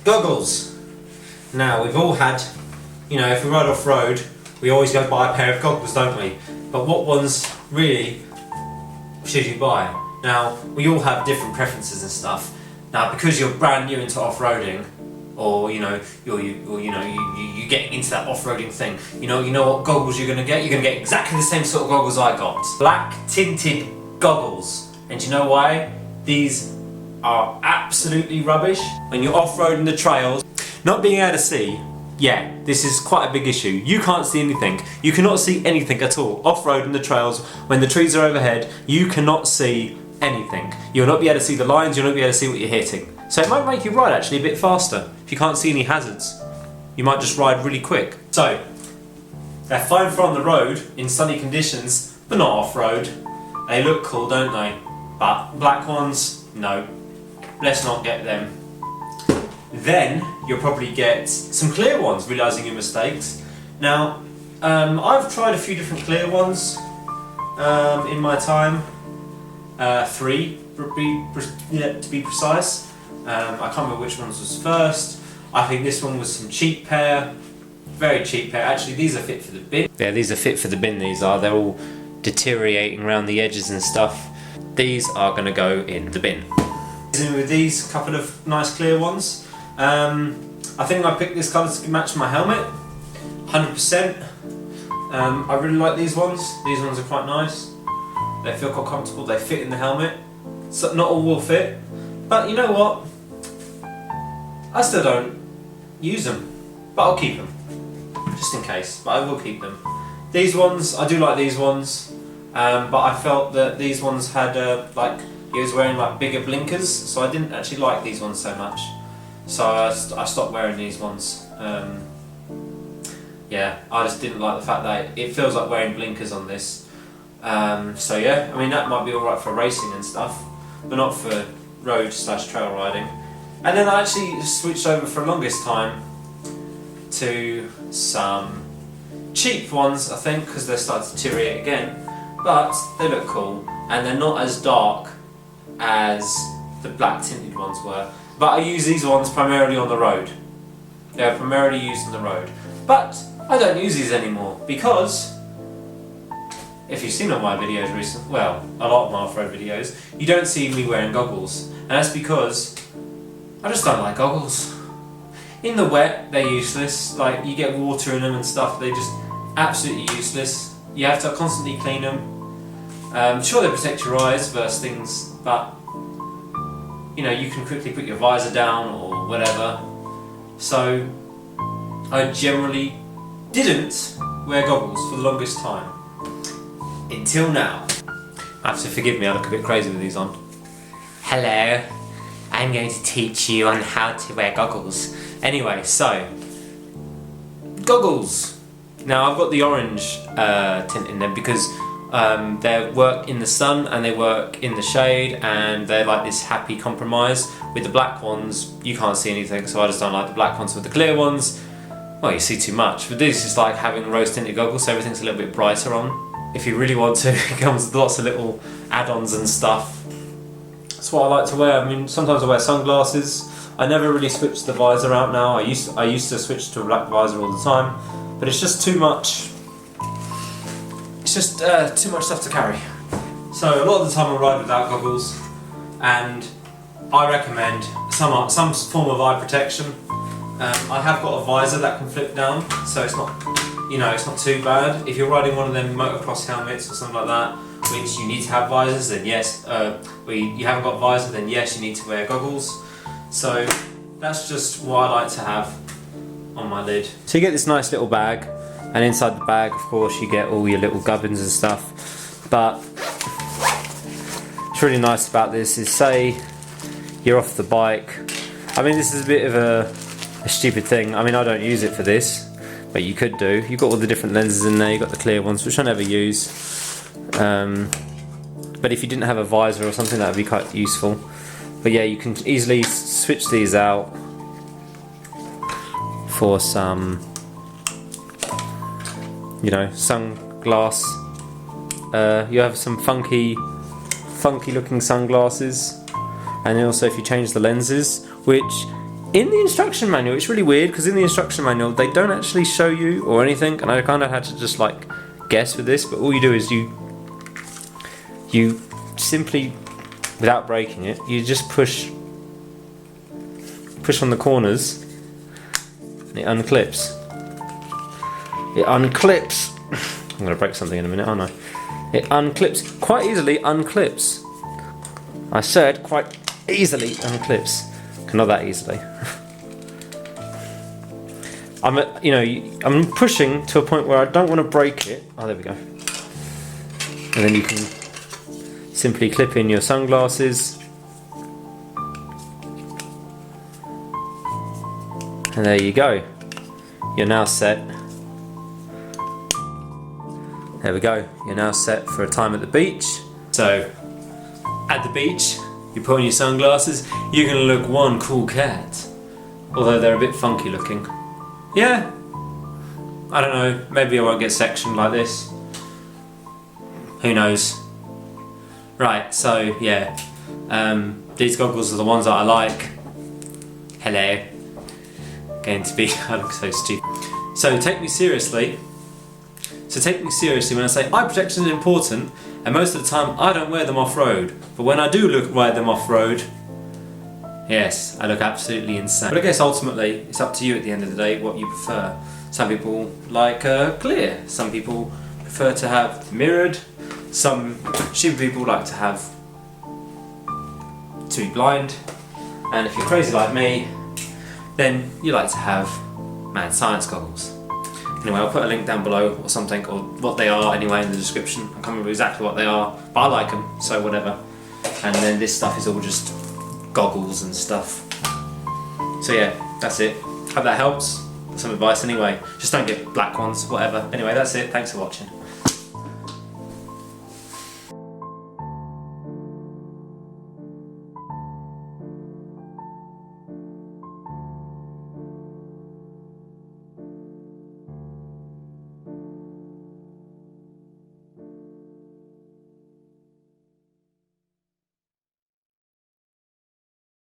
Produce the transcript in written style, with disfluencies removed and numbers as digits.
Goggles. Now we've all had, you know, if we ride off-road, we always go buy a pair of goggles, don't we? But what ones really should you buy? Now, we all have different preferences and stuff. Now, because you're brand new into off-roading, or you know, you're getting into that off-roading thing, you know what goggles you're gonna get? You're gonna get exactly the same sort of goggles I got. Black tinted goggles. And do you know why? These are absolutely rubbish. When you're off-roading the trails, not being able to see, yeah, this is quite a big issue. You can't see anything. You cannot see anything at all. Off-roading the trails, when the trees are overhead, you cannot see anything. You'll not be able to see the lines, you'll not be able to see what you're hitting. So it might make you ride actually a bit faster. If you can't see any hazards, you might just ride really quick. So, they're fine for on the road in sunny conditions, but not off-road. They look cool, don't they? But black ones, no. Let's not get them. Then you'll probably get some clear ones, realising your mistakes. Now, I've tried a few different clear ones in my time. 3 to be precise. I can't remember which ones was first. I think this one was some cheap pair, very cheap pair. Actually, these are fit for the bin. Yeah, these are fit for the bin. These are. They're all deteriorating around the edges and stuff. These are going to go in the bin. With these couple of nice clear ones. I think I picked this colour to match my helmet. 100%. I really like these ones. These ones are quite nice. They feel quite comfortable. They fit in the helmet. So not all will fit, but you know what? I still don't use them, but I'll keep them just in case. But I will keep them. These ones, I do like these ones, but I felt that these ones had like he was wearing like bigger blinkers, so I didn't actually like these ones so much. So I stopped wearing these ones. Yeah, I just didn't like the fact that it feels like wearing blinkers on this. So yeah, I mean that might be alright for racing and stuff, but not for road / trail riding. And then I actually switched over for the longest time to some cheap ones, I think, because they're starting to deteriorate again, but they look cool and they're not as dark as the black tinted ones were. But I use these ones primarily on the road. They're primarily used on the road. But I don't use these anymore because if you've seen all my videos recently, well, a lot of my off-road videos, you don't see me wearing goggles. And that's because I just don't like goggles. In the wet, they're useless. Like, you get water in them and stuff, they're just absolutely useless. You have to constantly clean them. Sure, they protect your eyes versus things, but you know, you can quickly put your visor down or whatever. So I generally didn't wear goggles for the longest time. Until now. I have to forgive me, I look a bit crazy with these on. Hello, I'm going to teach you on how to wear goggles. Anyway, so, goggles. Now I've got the orange tint in them because they work in the sun and they work in the shade, and they're like this happy compromise. With the black ones, you can't see anything, so I just don't like the black ones. With the clear ones, well, you see too much. But this is like having rose tinted goggles, so everything's a little bit brighter on. If you really want to, it comes with lots of little add-ons and stuff. That's what I like to wear. I mean, sometimes I wear sunglasses. I never really switch the visor out now. I used to switch to a black visor all the time, but it's just too much. It's just too much stuff to carry. So a lot of the time I ride without goggles, and I recommend some form of eye protection. I have got a visor that can flip down, so it's not, you know, it's not too bad. If you're riding one of them motocross helmets or something like that, which you need to have visors, then yes. You haven't got a visor, then yes, you need to wear goggles. So that's just what I like to have on my lid. So you get this nice little bag, and inside the bag, of course, you get all your little gubbins and stuff. But what's really nice about this is, say you're off the bike. I mean, this is a bit of a stupid thing. I mean, I don't use it for this, but you could do. You've got all the different lenses in there. You've got the clear ones, which I never use. But if you didn't have a visor or something, that would be quite useful. But yeah, you can easily switch these out for some, you know, sunglass. You have some funky looking sunglasses, and also if you change the lenses, which in the instruction manual, it's really weird because in the instruction manual they don't actually show you or anything, and I kind of had to just like guess with this, but all you do is you simply, without breaking it, you just push on the corners and it unclips. It unclips. I'm going to break something in a minute, aren't I? It unclips, quite easily unclips. I said quite easily unclips. Not that easily. I'm pushing to a point where I don't want to break it. Oh, there we go. And then you can simply clip in your sunglasses. And there you go. You're now set. There we go. You're now set for a time at the beach. So, at the beach, you put on your sunglasses, you're going to look one cool cat. Although they're a bit funky looking. Yeah. I don't know, maybe I won't get sectioned like this. Who knows. Right, so yeah. These goggles are the ones that I like. Hello. Going to be, I look so stupid. So take me seriously. When I say eye protection is important, and most of the time I don't wear them off-road. But when I do wear them off-road, yes, I look absolutely insane. But I guess ultimately, it's up to you at the end of the day what you prefer. Some people like clear, some people prefer to have mirrored, some stupid people like to be blind, and if you're crazy like me, then you like to have mad science goggles. Anyway, I'll put a link down below or something, or what they are anyway in the description. I can't remember exactly what they are, but I like them, so whatever. And then this stuff is all just goggles and stuff. So yeah, that's it. Hope that helps. Some advice anyway. Just don't get black ones, whatever. Anyway, that's it. Thanks for watching.